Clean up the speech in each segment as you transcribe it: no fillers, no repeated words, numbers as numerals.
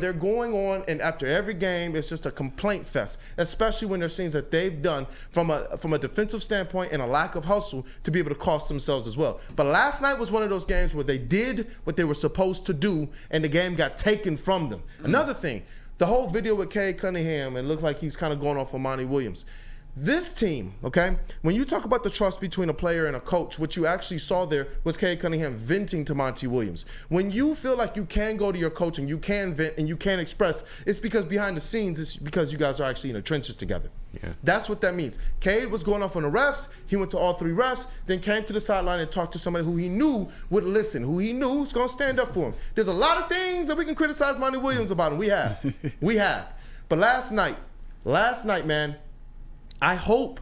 they're going on and after every game, it's just a complaint fest, especially when there's things that they've done from a defensive standpoint and a lack of hustle to be able to cost themselves as well. But last night was one of those games where they did what they were supposed to do, and the game got taken from them. Another thing, the whole video with Cade Cunningham, and looked like he's kind of going off on Monty Williams. This team, okay, when you talk about the trust between a player and a coach, what you actually saw there was Cade Cunningham venting to Monty Williams. When you feel like you can go to your coach and you can vent and you can express, it's because behind the scenes, it's because you guys are actually in the trenches together. Yeah. That's what that means. Cade was going off on the refs. He went to all 3 refs, then came to the sideline and talked to somebody who he knew would listen, who he knew was going to stand up for him. There's a lot of things that we can criticize Monty Williams about, and we have. We have. But last night, man, I hope,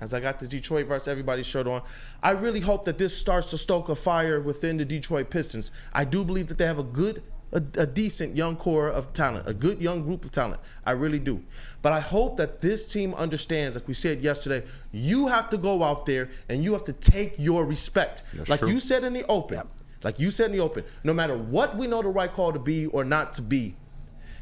as I got the Detroit versus everybody shirt on, I really hope that this starts to stoke a fire within the Detroit Pistons. I do believe that they have a decent young core of talent, a good young group of talent. I really do. But I hope that this team understands, like we said yesterday, you have to go out there and you have to take your respect. That's like true. You said in the open. Yep. Like you said in the open, no matter what we know the right call to be or not to be,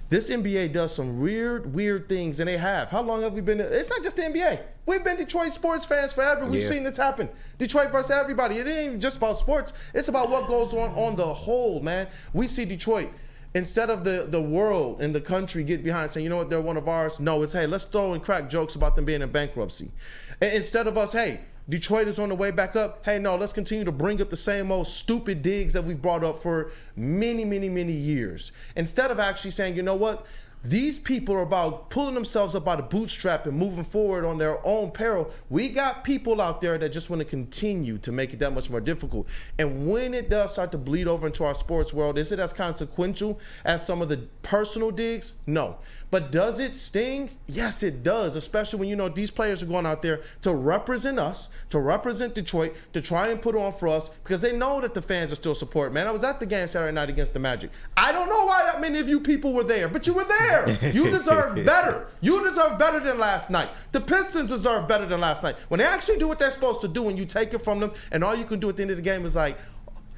this NBA does some weird things, and they have. How long have we been? It's not just the NBA. We've been Detroit sports fans forever. We've seen this happen. Detroit versus everybody. It ain't even just about sports. It's about what goes on the whole, man. We see Detroit. Instead of the world and the country get behind saying, you know what, they're one of ours. No, it's, hey, let's throw and crack jokes about them being in bankruptcy. And instead of us, hey, Detroit is on the way back up. Hey, no, let's continue to bring up the same old stupid digs that we've brought up for many years. Instead of actually saying, you know what? These people are about pulling themselves up by the bootstrap and moving forward on their own peril. We got people out there that just want to continue to make it that much more difficult. And when it does start to bleed over into our sports world, is it as consequential as some of the personal digs? No. But does it sting? Yes, it does, especially when you know these players are going out there to represent us, to represent Detroit, to try and put on for us because they know that the fans are still supporting. Man, I was at the game Saturday night against the Magic. I don't know why that many of you people were there, but you were there. You deserve better. You deserve better than last night. The Pistons deserve better than last night. When they actually do what they're supposed to do and you take it from them and all you can do at the end of the game is like,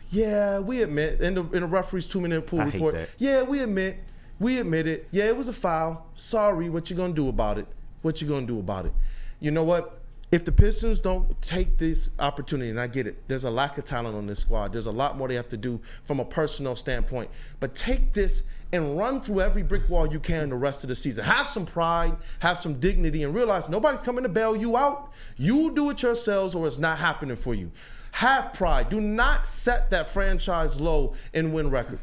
yeah, we admit, in the referee's 2-minute pool report, yeah, we admit it. Yeah, it was a foul. Sorry, what you gonna do about it? You know what? If the Pistons don't take this opportunity, and I get it, there's a lack of talent on this squad. There's a lot more they have to do from a personnel standpoint. But take this and run through every brick wall you can the rest of the season. Have some pride, have some dignity, and realize nobody's coming to bail you out. You do it yourselves or it's not happening for you. Have pride. Do not set that franchise low and win record.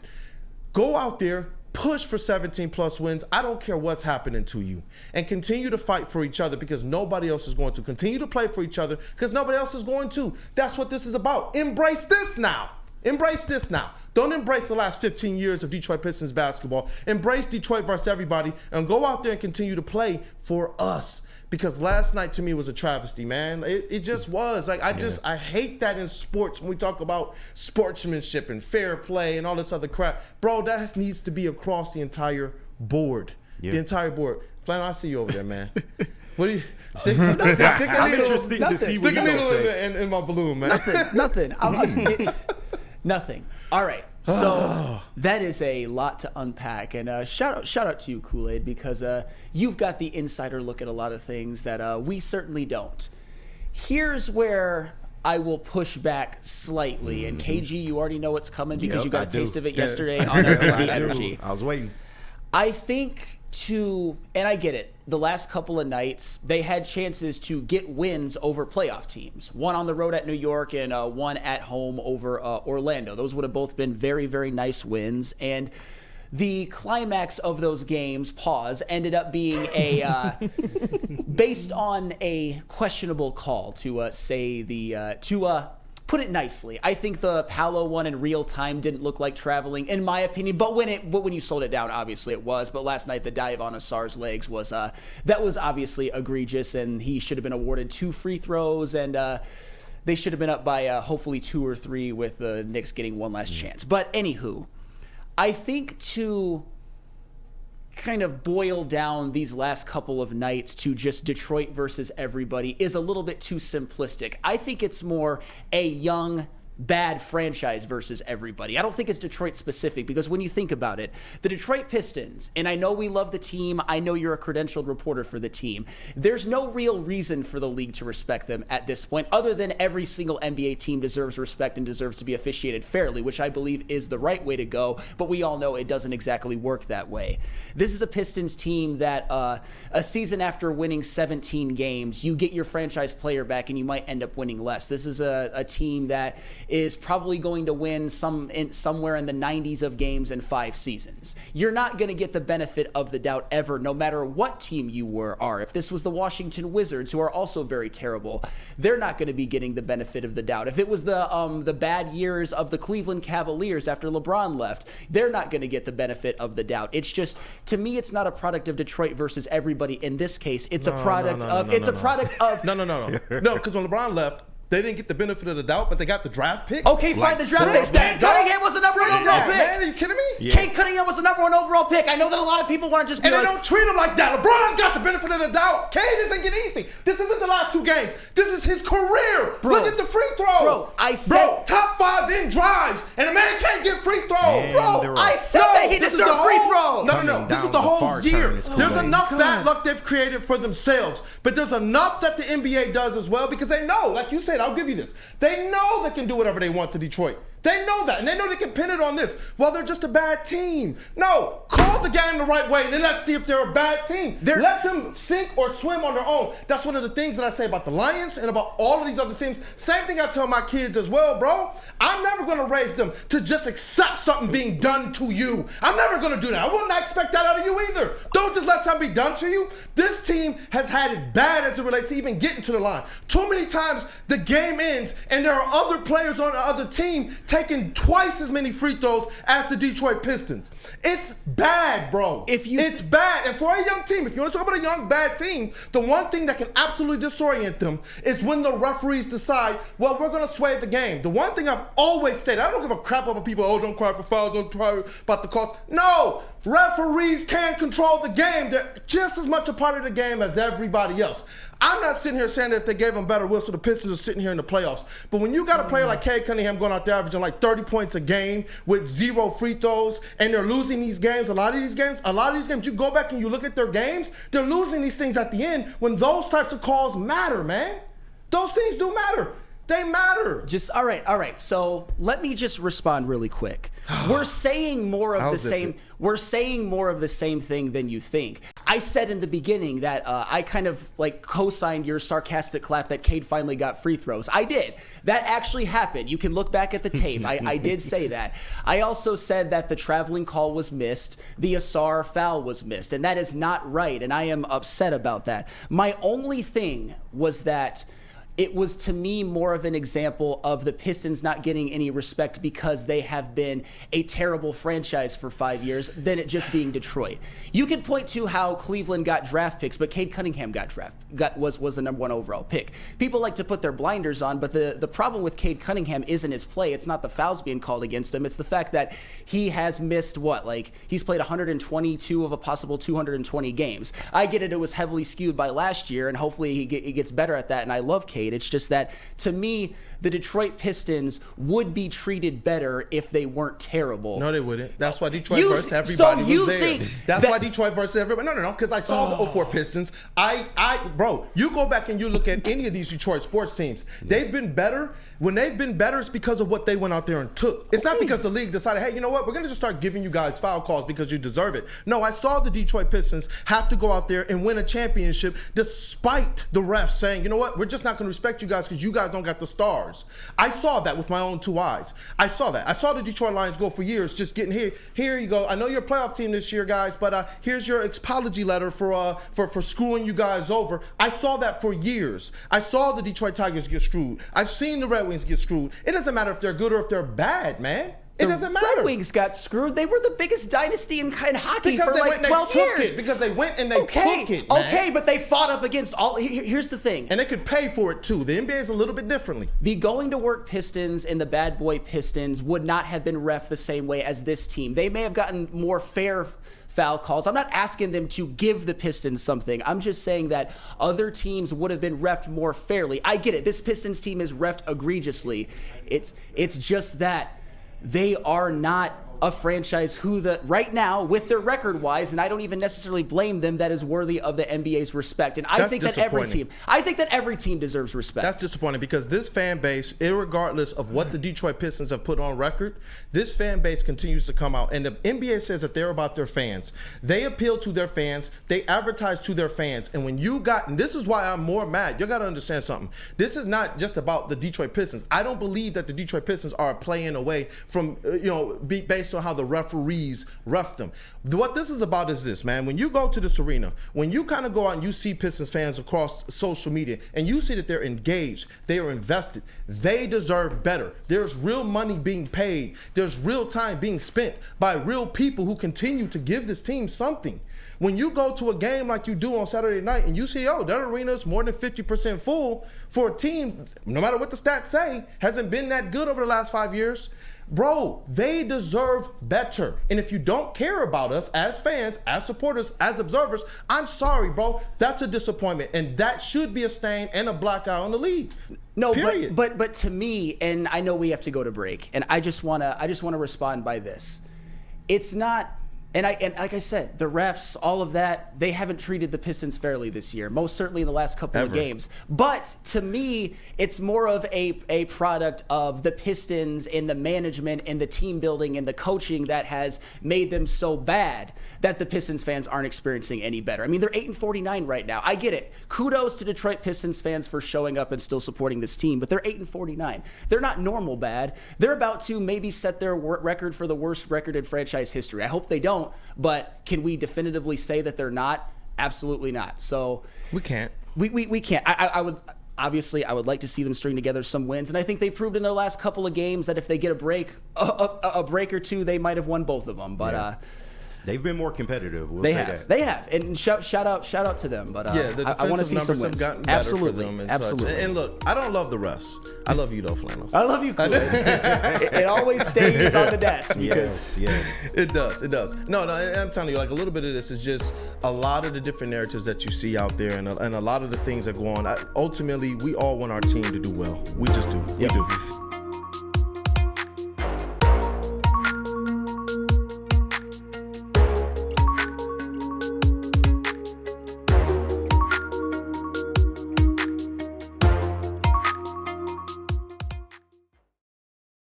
Go out there, push for 17-plus wins. I don't care what's happening to you. And continue to fight for each other because nobody else is going to. Continue to play for each other because nobody else is going to. That's what this is about. Embrace this now. Embrace this now. Don't embrace the last 15 years of Detroit Pistons basketball. Embrace Detroit versus everybody and go out there and continue to play for us. Because last night to me was a travesty, man. It just was. Like I hate that in sports when we talk about sportsmanship and fair play and all this other crap. Bro, that needs to be across the entire board. Yeah. The entire board. Flannel, I see you over there, man. What do you stick a needle in my balloon, man. Nothing. Nothing. All right. So that is a lot to unpack, and shout out to you, Kool-Aid, because you've got the insider look at a lot of things that we certainly don't. Here's where I will push back slightly, and KG, you already know what's coming because you got a taste of it yesterday on the energy. I was waiting. I think and I get it, the last couple of nights, they had chances to get wins over playoff teams. One on the road at New York and one at home over Orlando. Those would have both been very, very nice wins. And the climax of those games, ended up being based on a questionable call to put it nicely. I think the Paolo one in real time didn't look like traveling, in my opinion. But when you slowed it down, obviously it was. But last night, the dive on Asar's legs was obviously egregious, and he should have been awarded 2 free throws, and they should have been up by hopefully 2 or 3 with the Knicks getting one last chance. But anywho, I think to kind of boil down these last couple of nights to just Detroit versus everybody is a little bit too simplistic. I think it's more a young bad franchise versus everybody. I don't think it's Detroit specific, because when you think about it, the Detroit Pistons, and I know we love the team, I know you're a credentialed reporter for the team, there's no real reason for the league to respect them at this point, other than every single NBA team deserves respect and deserves to be officiated fairly, which I believe is the right way to go, but we all know it doesn't exactly work that way. This is a Pistons team that a season after winning 17 games, you get your franchise player back and you might end up winning less. This is a team that is probably going to win somewhere in the 90s of games in 5 seasons. You're not going to get the benefit of the doubt ever, no matter what team you are. If this was the Washington Wizards, who are also very terrible, they're not going to be getting the benefit of the doubt. If it was the bad years of the Cleveland Cavaliers after LeBron left, they're not going to get the benefit of the doubt. It's just, to me, it's not a product of Detroit versus everybody. In this case, it's a product of. No, because when LeBron left, they didn't get the benefit of the doubt, but they got the draft picks. Okay, fine, the draft picks. Cade Cunningham was the number 1 overall pick. Man, are you kidding me? Yeah. Cade Cunningham was the number 1 overall pick. I know that a lot of people want to just be and they don't treat him like that. LeBron got the benefit of the doubt. Cade doesn't get anything. This isn't the last 2 games. This is his career. Bro, look at the free throws. Bro, I said... top 5 in drives, and a man can't get free throws. Bro, I said that he deserved free throws. No. This is the whole year. There's enough bad luck they've created for themselves, but there's enough that the NBA does as well, because they know, like you said, I'll give you this. They know they can do whatever they want to Detroit. They know that, and they know they can pin it on this. Well, they're just a bad team. No, call the game the right way, and then let's see if they're a bad team. Let them sink or swim on their own. That's one of the things that I say about the Lions and about all of these other teams. Same thing I tell my kids as well, bro. I'm never going to raise them to just accept something being done to you. I'm never going to do that. I would not expect that out of you either. Don't just let something be done to you. This team has had it bad as it relates to even getting to the line. Too many times the game ends, and there are other players on the other team taking twice as many free throws as the Detroit Pistons. It's bad, bro. It's bad. And for a young team, if you want to talk about a young, bad team, the one thing that can absolutely disorient them is when the referees decide, well, we're going to sway the game. The one thing I've always stated, I don't give a crap about people, don't cry for fouls, don't cry about the cost. No, referees can control the game. They're just as much a part of the game as everybody else. I'm not sitting here saying that if they gave them better whistle, the Pistons are sitting here in the playoffs. But when you got a player like Cade Cunningham going out there averaging like 30 points a game with 0 free throws, and they're losing these games, a lot of these games, you go back and you look at their games, they're losing these things at the end when those types of calls matter, man. Those things do matter. They matter. All right. So let me just respond really quick. We're saying more of the same. We're saying more of the same thing than you think. I said in the beginning that I kind of like co-signed your sarcastic clap that Cade finally got free throws. I did. That actually happened. You can look back at the tape. I did say that. I also said that the traveling call was missed. The Asar foul was missed. And that is not right. And I am upset about that. My only thing was that it was, to me, more of an example of the Pistons not getting any respect because they have been a terrible franchise for 5 years than it just being Detroit. You could point to how Cleveland got draft picks, but Cade Cunningham was the number 1 overall pick. People like to put their blinders on, but the problem with Cade Cunningham isn't his play. It's not the fouls being called against him. It's the fact that he has missed he's played 122 of a possible 220 games. I get it was heavily skewed by last year, and hopefully he gets better at that, and I love Cade. It's just that, to me, the Detroit Pistons would be treated better if they weren't terrible. No, they wouldn't. That's why Detroit versus everybody was there. That's why Detroit versus everybody. No, because I saw the 04 Pistons. Bro, you go back and you look at any of these Detroit sports teams. They've been better. When they've been better, it's because of what they went out there and took. It's not because the league decided, hey, you know what? We're going to just start giving you guys foul calls because you deserve it. No, I saw the Detroit Pistons have to go out there and win a championship despite the refs saying, you know what? We're just not going to respect you guys because you guys don't got the stars. I saw that with my own 2 eyes. I saw that. I saw the Detroit Lions go for years just getting here. Here you go. I know you're a playoff team this year, guys, but here's your apology letter for screwing you guys over. I saw that for years. I saw the Detroit Tigers get screwed. I've seen the Red Wings get screwed. It doesn't matter if they're good or if they're bad, man. It doesn't matter. The Red Wings got screwed. They were the biggest dynasty in hockey for like 12 years. Because they went and they took it, man. Okay, but they fought up against all. Here's the thing. And they could pay for it too. The NBA is a little bit differently. The going to work Pistons and the bad boy Pistons would not have been ref the same way as this team. They may have gotten more fair foul calls. I'm not asking them to give the Pistons something. I'm just saying that other teams would have been reffed more fairly. I get it. This Pistons team is reffed egregiously. It's just that they are not a franchise who right now with their record wise, and I don't even necessarily blame them, that is worthy of the NBA's respect. And I think that every team deserves respect. That's disappointing because this fan base, irregardless of what the Detroit Pistons have put on record, this fan base continues to come out. And the NBA says that they're about their fans. They appeal to their fans. They advertise to their fans. And when and this is why I'm more mad. You got to understand something. This is not just about the Detroit Pistons. I don't believe that the Detroit Pistons are playing away from, based on how the referees ref them. What this is about is this, man. When you go to this arena, when you kind of go out and you see Pistons fans across social media and you see that they're engaged, they are invested, they deserve better. There's real money being paid. There's real time being spent by real people who continue to give this team something. When you go to a game like you do on Saturday night and you see, that arena's more than 50% full for a team, no matter what the stats say, hasn't been that good over the last 5 years, bro, they deserve better. And if you don't care about us as fans, as supporters, as observers, I'm sorry, bro. That's a disappointment. And that should be a stain and a black eye on the league. No, period. But to me, and I know we have to go to break, and I just wanna respond by this. It's not. And like I said, the refs, all of that, they haven't treated the Pistons fairly this year, most certainly in the last couple of games. But to me, it's more of a product of the Pistons and the management and the team building and the coaching that has made them so bad that the Pistons fans aren't experiencing any better. I mean, they're 8-49 right now. I get it. Kudos to Detroit Pistons fans for showing up and still supporting this team, but they're 8-49. They're not normal bad. They're about to maybe set their record for the worst record in franchise history. I hope they don't. But can we definitively say that they're not? Absolutely not. So we can't. We can't. I would obviously like to see them string together some wins, and I think they proved in their last couple of games that if they get a break or two, they might have won both of them. But they've been more competitive. They have, and shout out to them. But I want to see some wins. Absolutely, for them absolutely. And look, I don't love the refs. I love you though, Flannel. I love you, Kool-Aid. it always stays on the desk because it does. No, I'm telling you, like a little bit of this is just a lot of the different narratives that you see out there, and a lot of the things that go on. Ultimately, we all want our team to do well. We just do. We do.